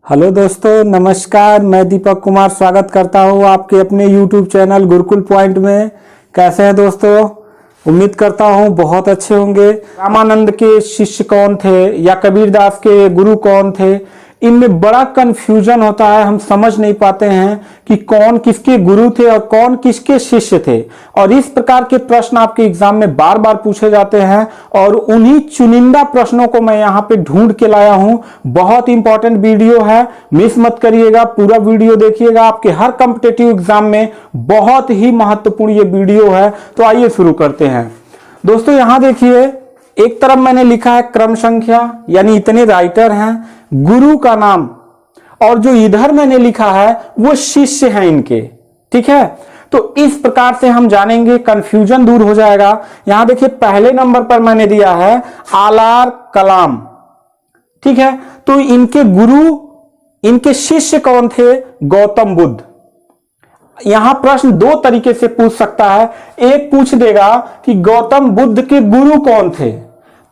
Hello दोस्तों, नमस्कार। मैं दीपक कुमार स्वागत करता हूँ आपके अपने YouTube चैनल गुरुकुल पॉइंट में। कैसे हैं दोस्तों? उम्मीद करता हूँ बहुत अच्छे होंगे। रामानंद के शिष्य कौन थे या कबीरदास के गुरु कौन थे, इनमें बड़ा कंफ्यूजन होता है। हम समझ नहीं पाते हैं कि कौन किसके गुरु थे और कौन किसके शिष्य थे। और इस प्रकार के प्रश्न आपके एग्जाम में बार बार पूछे जाते हैं और उन्हीं चुनिंदा प्रश्नों को मैं यहाँ पे ढूंढ के लाया हूँ। बहुत इंपॉर्टेंट वीडियो है, मिस मत करिएगा, पूरा वीडियो देखिएगा। आपके हर कॉम्पिटिटिव एग्जाम में बहुत ही महत्वपूर्ण ये वीडियो है। तो आइए शुरू करते हैं। दोस्तों यहाँ देखिए, एक तरफ मैंने लिखा है क्रम संख्या, यानी इतने राइटर हैं, गुरु का नाम, और जो इधर मैंने लिखा है वो शिष्य हैं इनके। ठीक है, तो इस प्रकार से हम जानेंगे, कंफ्यूजन दूर हो जाएगा। यहां देखिए पहले नंबर पर मैंने दिया है आलार कलाम। ठीक है, तो इनके गुरु, इनके शिष्य कौन थे? गौतम बुद्ध। यहां प्रश्न दो तरीके से पूछ सकता है। एक पूछ देगा कि गौतम बुद्ध के गुरु कौन थे,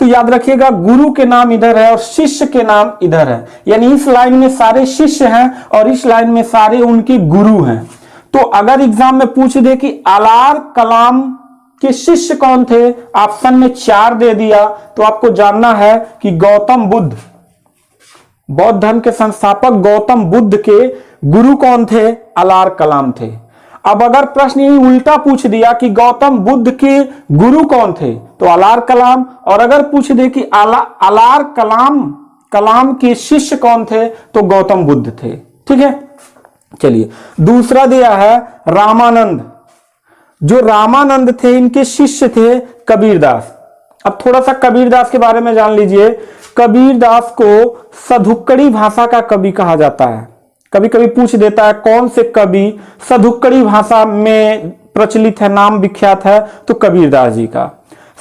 तो याद रखिएगा गुरु के नाम इधर है और शिष्य के नाम इधर है, यानी इस लाइन में सारे शिष्य हैं और इस लाइन में सारे उनके गुरु हैं। तो अगर एग्जाम में पूछ दे कि आलार कलाम के शिष्य कौन थे, ऑप्शन में 4 दे दिया, तो आपको जानना है कि गौतम बुद्ध, बौद्ध धर्म के संस्थापक गौतम बुद्ध के गुरु कौन थे? आलार कलाम थे। अब अगर प्रश्न यही उल्टा पूछ दिया कि गौतम बुद्ध के गुरु कौन थे, तो आलार कलाम, और अगर पूछ दे कि आलार कलाम के शिष्य कौन थे, तो गौतम बुद्ध थे। ठीक है, चलिए दूसरा दिया है रामानंद। जो रामानंद थे इनके शिष्य थे कबीरदास। अब थोड़ा सा कबीरदास के बारे में जान लीजिए। कबीरदास को सधुक्कड़ी भाषा का कवि कहा जाता है। कभी कभी पूछ देता है कौन से कवि सधुक्कड़ी भाषा में प्रचलित है, नाम विख्यात है, तो कबीरदास जी का।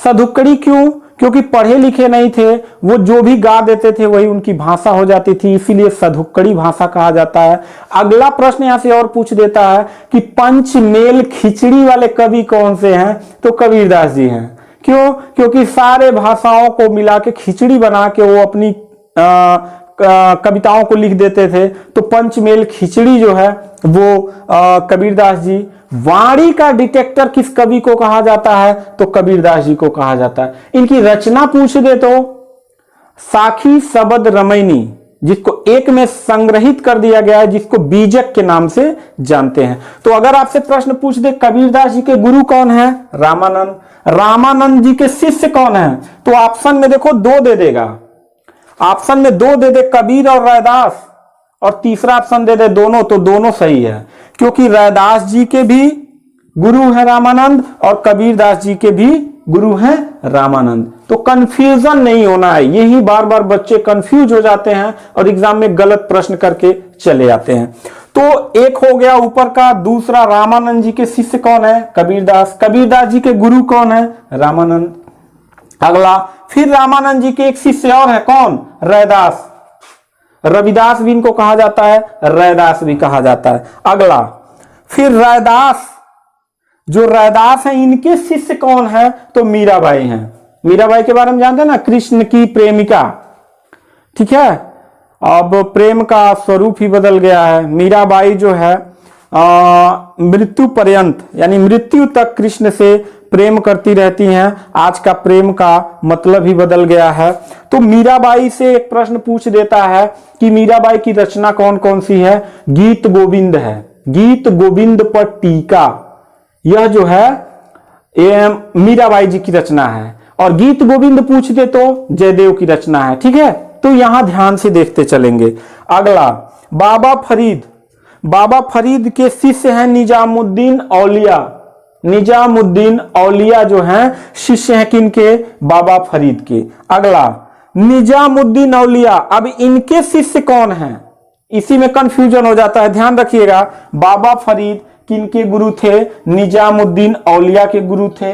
सधुक्कड़ी क्यों? क्योंकि पढ़े लिखे नहीं थे, वो जो भी गा देते थे वही उनकी भाषा हो जाती थी, इसीलिए सधुक्कड़ी भाषा कहा जाता है। अगला प्रश्न यहां से और पूछ देता है कि पंचमेल खिचड़ी वाले कवि कौन से हैं, तो कबीरदास जी हैं। क्यों? क्योंकि सारे भाषाओं को मिला के खिचड़ी बना के वो अपनी कविताओं को लिख देते थे। तो पंचमेल खिचड़ी जो है वो कबीरदास जी। वाणी का डिटेक्टर किस कवि को कहा जाता है, तो कबीरदास जी को कहा जाता है। इनकी रचना पूछ दे तो साखी शबद रमैनी, जिसको एक में संग्रहित कर दिया गया है, जिसको बीजक के नाम से जानते हैं। तो अगर आपसे प्रश्न पूछ दे कबीरदास जी के गुरु कौन है? रामानंद। रामानंद जी के शिष्य कौन है, तो ऑप्शन में देखो 2 दे देगा। ऑप्शन में 2 दे दे कबीर और रैदास, और तीसरा ऑप्शन दे दे दोनों, तो दोनों सही है, क्योंकि रैदास जी के भी गुरु है रामानंद और कबीरदास जी के भी गुरु हैं रामानंद। तो कंफ्यूजन नहीं होना है, यही बार बार बच्चे कंफ्यूज हो जाते हैं और एग्जाम में गलत प्रश्न करके चले जाते हैं। तो एक हो गया ऊपर का। दूसरा, रामानंद जी के शिष्य कौन है? कबीरदास। कबीरदास जी के गुरु कौन है? रामानंद। अगला, फिर रामानंद जी के एक शिष्य और है, कौन? रैदास। रविदास भी इनको कहा जाता है, रैदास भी कहा जाता है। अगला, फिर रैदास, जो रैदास है इनके शिष्य कौन है, तो मीराबाई हैं। मीराबाई के बारे में जानते हैं ना, कृष्ण की प्रेमिका। ठीक है, अब प्रेम का स्वरूप ही बदल गया है। मीराबाई जो है मृत्यु पर्यंत, यानी मृत्यु तक कृष्ण से प्रेम करती रहती हैं। आज का प्रेम का मतलब ही बदल गया है। तो मीराबाई से एक प्रश्न पूछ देता है कि मीराबाई की रचना कौन कौन सी है? गीत गोविंद है। गीत गोविंद पर टीका, यह जो है मीराबाई जी की रचना है। और गीत गोविंद पूछ दे तो जयदेव की रचना है। ठीक है, तो यहां ध्यान से देखते चलेंगे। अगला, बाबा फरीद। बाबा फरीद के शिष्य हैं निजामुद्दीन औलिया। निजामुद्दीन औलिया जो हैं शिष्य हैं किनके? बाबा फरीद के। अगला, निजामुद्दीन औलिया, अब इनके शिष्य कौन हैं? इसी में कंफ्यूजन हो जाता है, ध्यान रखिएगा। बाबा फरीद किनके गुरु थे? निजामुद्दीन औलिया के गुरु थे।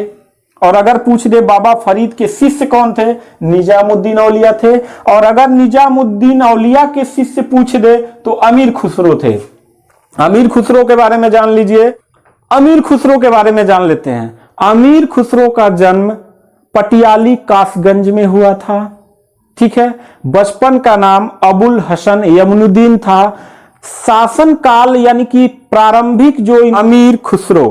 और अगर पूछ दे बाबा फरीद के शिष्य कौन थे? निजामुद्दीन औलिया थे। और अगर निजामुद्दीन औलिया के शिष्य पूछ दे तो अमीर खुसरो थे। अमीर खुसरो के बारे में जान लीजिए। अमीर खुसरो के बारे में जान लेते हैं। अमीर खुसरो का जन्म पटियाली कासगंज में हुआ था। ठीक है। बचपन का नाम अबुल हसन यमुनुद्दीन था। शासन काल यानी कि प्रारंभिक जो अमीर खुसरो,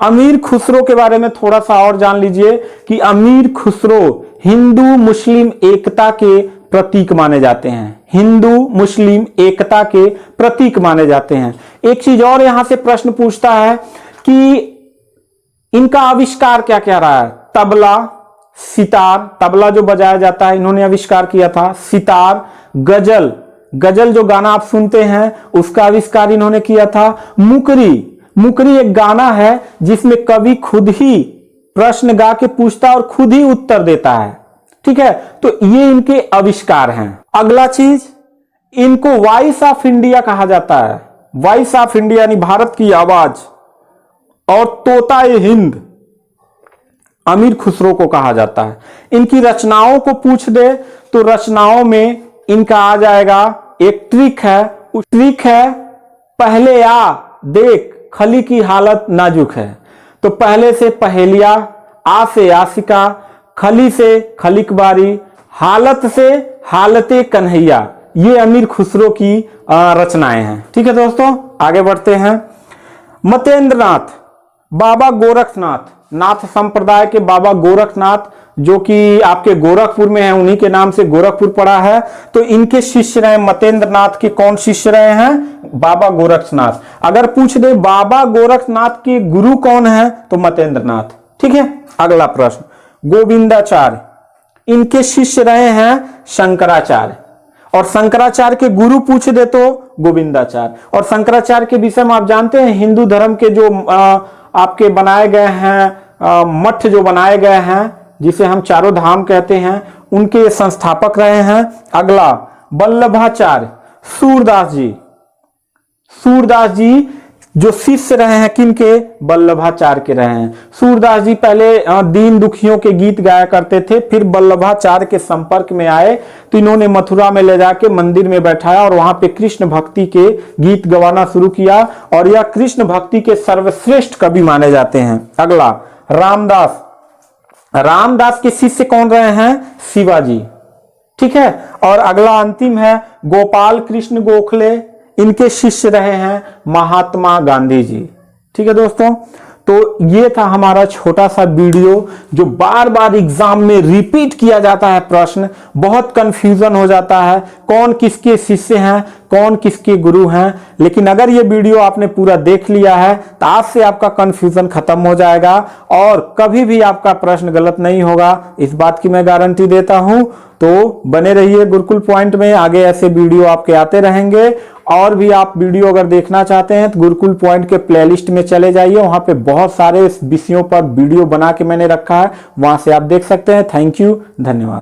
अमीर खुसरो के बारे में थोड़ा सा और जान लीजिए कि अमीर खुसरो हिंदू मुस्लिम एकता के प्रतीक माने जाते हैं। हिंदू मुस्लिम एकता के प्रतीक माने जाते हैं। एक चीज और यहां से प्रश्न पूछता है कि इनका आविष्कार क्या क्या रहा है। तबला, सितार, तबला जो बजाया जाता है इन्होंने आविष्कार किया था। सितार, गजल, गजल जो गाना आप सुनते हैं उसका आविष्कार इन्होंने किया था। मुकरी, मुकरी एक गाना है जिसमें कवि खुद ही प्रश्न गा के पूछता है और खुद ही उत्तर देता है, ठीक है। तो ये इनके आविष्कार हैं। अगला चीज, इनको वॉइस ऑफ इंडिया कहा जाता है। वॉइस ऑफ इंडिया यानी भारत की आवाज, और तोता ए हिंद अमीर खुसरो को कहा जाता है। इनकी रचनाओं को पूछ दे तो रचनाओं में इनका आ जाएगा एक ट्रिक है। उस ट्रिक है पहले आ देख खली की हालत नाजुक है। तो पहले से पहेलिया, आ से आशिका, खली से खलिकबारी, हालत से हालते कन्हैया, ये अमीर खुसरो की रचनाएं हैं। ठीक है दोस्तों, आगे बढ़ते हैं। मतेंद्रनाथ, बाबा गोरखनाथ, नाथ संप्रदाय के बाबा गोरखनाथ जो कि आपके गोरखपुर में है, उन्हीं के नाम से गोरखपुर पड़ा है। तो इनके शिष्य रहे मतेंद्रनाथ के। कौन शिष्य रहे हैं? बाबा गोरखनाथ। अगर पूछ दे बाबा गोरखनाथ के गुरु कौन है तो मतेंद्रनाथ। ठीक है, अगला प्रश्न, गोविंदाचार्य, इनके शिष्य रहे हैं शंकराचार्य, और शंकराचार्य के गुरु पूछ दे तो गोविंदाचार्य। और शंकराचार्य के विषय में आप जानते हैं हिंदू धर्म के जो आपके बनाए गए हैं मठ जो बनाए गए हैं जिसे हम चारों धाम कहते हैं, उनके संस्थापक रहे हैं। अगला, वल्लभाचार्य, सूरदास जी, सूरदास जी जो शिष्य रहे हैं किनके? वल्लभाचार्य के रहे हैं। सूरदास जी पहले दीन दुखियों के गीत गाया करते थे, फिर वल्लभाचार्य के संपर्क में आए तो इन्होंने मथुरा में ले जाके मंदिर में बैठाया और वहां पे कृष्ण भक्ति के गीत गवाना शुरू किया, और यह कृष्ण भक्ति के सर्वश्रेष्ठ कवि माने जाते हैं। अगला, रामदास, रामदास के शिष्य कौन रहे हैं? शिवाजी। ठीक है, और अगला अंतिम है गोपाल कृष्ण गोखले, इनके शिष्य रहे हैं महात्मा गांधी जी। ठीक है दोस्तों, तो ये था हमारा छोटा सा वीडियो जो बार बार एग्जाम में रिपीट किया जाता है। प्रश्न बहुत कंफ्यूजन हो जाता है कौन किसके शिष्य हैं, कौन किसके गुरु हैं। लेकिन अगर ये वीडियो आपने पूरा देख लिया है तो आज से आपका कंफ्यूजन खत्म हो जाएगा और कभी भी आपका प्रश्न गलत नहीं होगा, इस बात की मैं गारंटी देता हूं। तो बने रहिए गुरुकुल पॉइंट में, आगे ऐसे वीडियो आपके आते रहेंगे। और भी आप वीडियो अगर देखना चाहते हैं तो गुरुकुल पॉइंट के प्लेलिस्ट में चले जाइए, वहां पे बहुत सारे विषयों पर वीडियो बना के मैंने रखा है, वहां से आप देख सकते हैं। थैंक यू, धन्यवाद।